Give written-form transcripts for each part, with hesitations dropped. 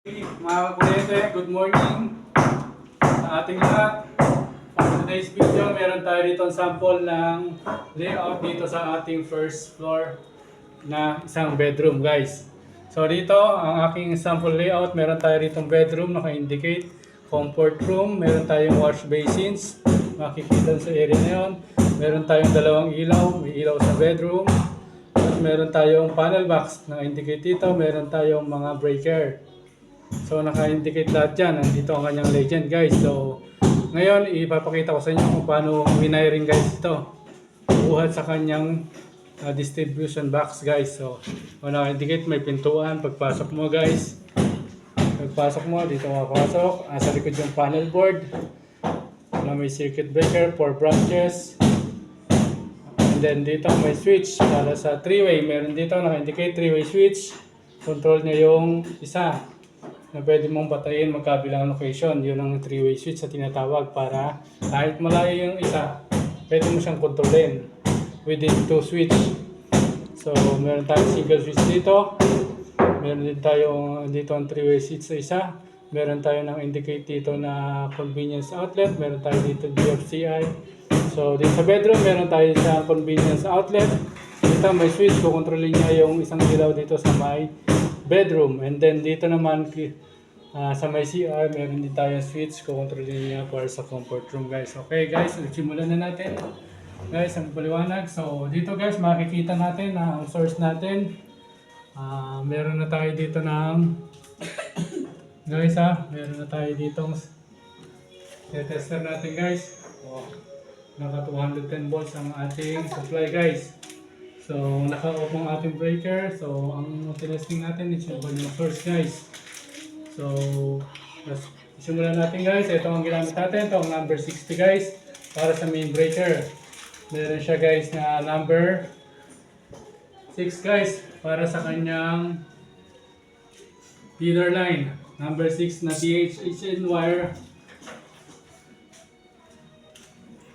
Mga kuryente, good morning sa ating lahat. For today's video, meron tayo dito sample ng layout dito sa ating first floor na isang bedroom, guys. So dito, ang aking sample layout, meron tayo dito bedroom, naka-indicate, comfort room, meron tayong wash basins, makikita sa area na yun. Meron tayong dalawang ilaw, may ilaw sa bedroom. At meron tayong panel box na indicate dito, meron tayong mga breaker. So naka-indicate lahat yan. Nandito ang kanyang legend, guys. So ngayon ipapakita ko sa inyo kung paano winiring, guys, ito. Buhat sa kanyang distribution box, guys. So naka-indicate may pintuan. Pagpasok mo, guys, pagpasok mo dito mapasok. Sa likod yung panel board na may circuit breaker, 4 branches. And then dito may switch para sa 3-way. Meron dito naka-indicate 3-way switch. Control niya yung isa na pwede mong patayin magkabilang location. Yun ang 3-way switch sa tinatawag, para kahit malayo yung isa, pwede mo siyang kontrolin within 2 switch. So meron tayong single switch dito. Meron din tayong dito ang 3-way switch sa isa. Meron tayo ng indicate dito na convenience outlet. Meron tayo dito GFCI. So dito sa bedroom, meron tayo sa convenience outlet. Dito may switch, kukontrolin niya yung isang ilaw dito sa may bedroom. And then dito naman sa may CR, meron din tayo switch, kukontrolin niya para sa comfort room, guys. Okay, guys, simulan na natin, guys, ang paliwanag. So dito, guys, makikita natin na ang source natin, meron na tayo dito ng guys, meron na tayo dito tester natin, guys. Naka 210 volts ang ating supply, guys. So naka-off ang ating breaker. So ang testing natin is yung source, guys. So simulan natin, guys. Ito ang ginamit natin. Ito ang number 60, guys, para sa main breaker. Meron siya, guys, na number 6, guys, para sa kanyang feeder line. Number 6 na THHN wire.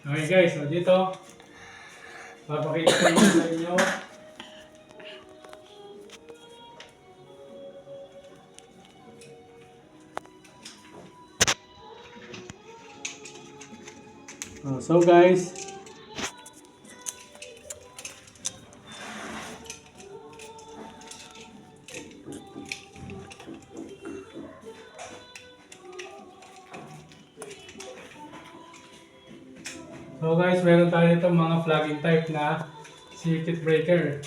Okay, guys, so dito papakita ko sa inyo so, guys, meron tayo itong mga flagging type na circuit breaker.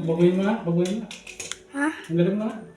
Baguhin mo na, baguhin mo. Ha? Ang galing mo na.